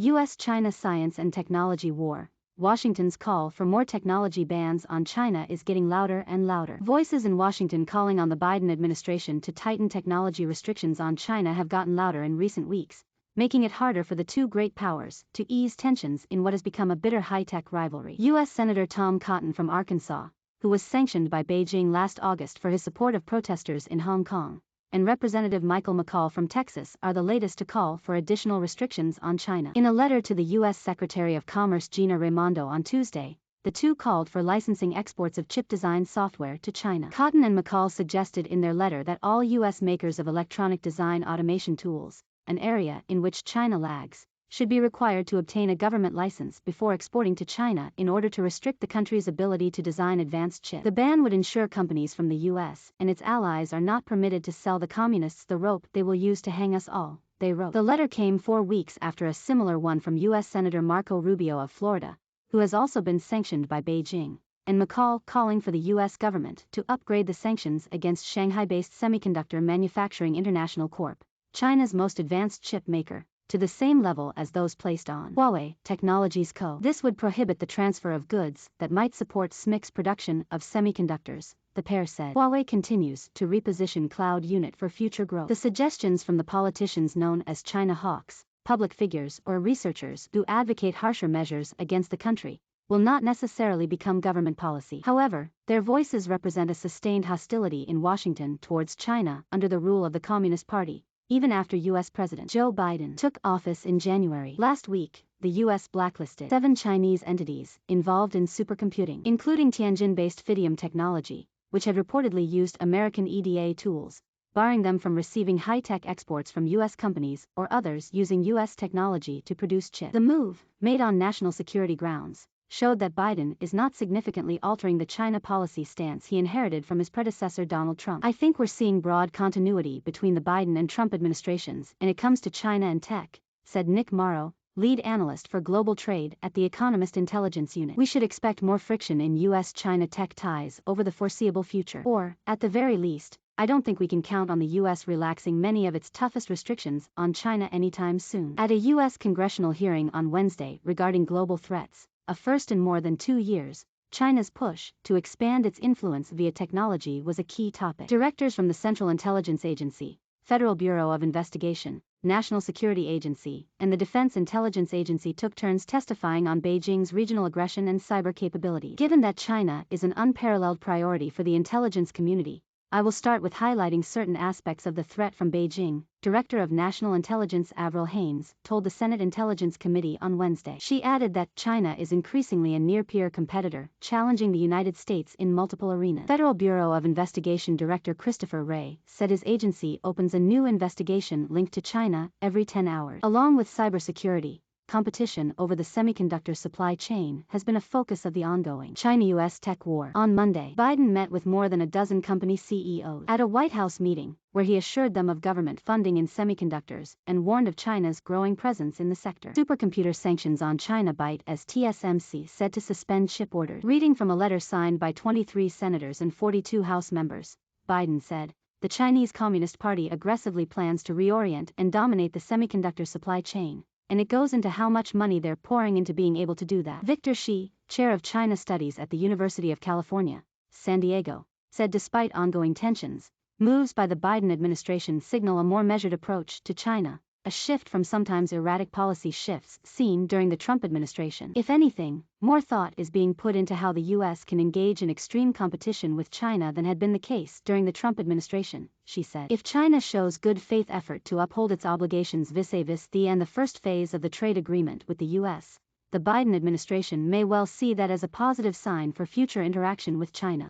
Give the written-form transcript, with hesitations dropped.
U.S.-China Science and Technology War. Washington's call for more technology bans on China is getting louder and louder. Voices in Washington calling on the Biden administration to tighten technology restrictions on China have gotten louder in recent weeks, making it harder for the two great powers to ease tensions in what has become a bitter high-tech rivalry. U.S. Senator Tom Cotton from Arkansas, who was sanctioned by Beijing last August for his support of protesters in Hong Kong, and Representative Michael McCaul from Texas are the latest to call for additional restrictions on China. In a letter to the U.S. Secretary of Commerce Gina Raimondo on Tuesday, the two called for licensing exports of chip design software to China. Cotton and McCaul suggested in their letter that all U.S. makers of electronic design automation tools, an area in which China lags, should be required to obtain a government license before exporting to China in order to restrict the country's ability to design advanced chips. The ban would ensure companies from the U.S. and its allies are not permitted to sell the communists the rope they will use to hang us all, they wrote. The letter came 4 weeks after a similar one from U.S. Senator Marco Rubio of Florida, who has also been sanctioned by Beijing, and McCaul calling for the U.S. government to upgrade the sanctions against Shanghai-based Semiconductor Manufacturing International Corp., China's most advanced chip maker, to the same level as those placed on Huawei Technologies Co. This would prohibit the transfer of goods that might support SMIC's production of semiconductors, the pair said. Huawei continues to reposition Cloud Unit for future growth. The suggestions from the politicians known as China hawks, public figures or researchers who advocate harsher measures against the country, will not necessarily become government policy. However, their voices represent a sustained hostility in Washington towards China under the rule of the Communist Party, even after U.S. President Joe Biden took office in January. Last week, the U.S. blacklisted 7 Chinese entities involved in supercomputing, including Tianjin-based Fidium Technology, which had reportedly used American EDA tools, barring them from receiving high-tech exports from U.S. companies or others using U.S. technology to produce chips. The move, made on national security grounds, showed that Biden is not significantly altering the China policy stance he inherited from his predecessor Donald Trump. I think we're seeing broad continuity between the Biden and Trump administrations when it comes to China and tech, said Nick Morrow, lead analyst for global trade at the Economist Intelligence Unit. We should expect more friction in U.S.-China tech ties over the foreseeable future. Or, at the very least, I don't think we can count on the U.S. relaxing many of its toughest restrictions on China anytime soon. At a U.S. congressional hearing on Wednesday regarding global threats, a first in more than 2 years, China's push to expand its influence via technology was a key topic. Directors from the Central Intelligence Agency, Federal Bureau of Investigation, National Security Agency, and the Defense Intelligence Agency took turns testifying on Beijing's regional aggression and cyber capability. Given that China is an unparalleled priority for the intelligence community, I will start with highlighting certain aspects of the threat from Beijing, Director of National Intelligence Avril Haines told the Senate Intelligence Committee on Wednesday. She added that China is increasingly a near-peer competitor, challenging the United States in multiple arenas. Federal Bureau of Investigation Director Christopher Wray said his agency opens a new investigation linked to China every 10 hours. Along with cybersecurity, competition over the semiconductor supply chain has been a focus of the ongoing China-US tech war. On Monday, Biden met with more than a dozen company CEOs at a White House meeting, where he assured them of government funding in semiconductors and warned of China's growing presence in the sector. Supercomputer sanctions on China bite as TSMC said to suspend chip orders. Reading from a letter signed by 23 senators and 42 House members, Biden said, "The Chinese Communist Party aggressively plans to reorient and dominate the semiconductor supply chain, and it goes into how much money they're pouring into being able to do that." Victor Shi, chair of China Studies at the University of California, San Diego, said despite ongoing tensions, moves by the Biden administration signal a more measured approach to China, a shift from sometimes erratic policy shifts seen during the Trump administration. If anything, more thought is being put into how the U.S. can engage in extreme competition with China than had been the case during the Trump administration, she said. If China shows good faith effort to uphold its obligations vis-a-vis the first phase of the trade agreement with the U.S., the Biden administration may well see that as a positive sign for future interaction with China.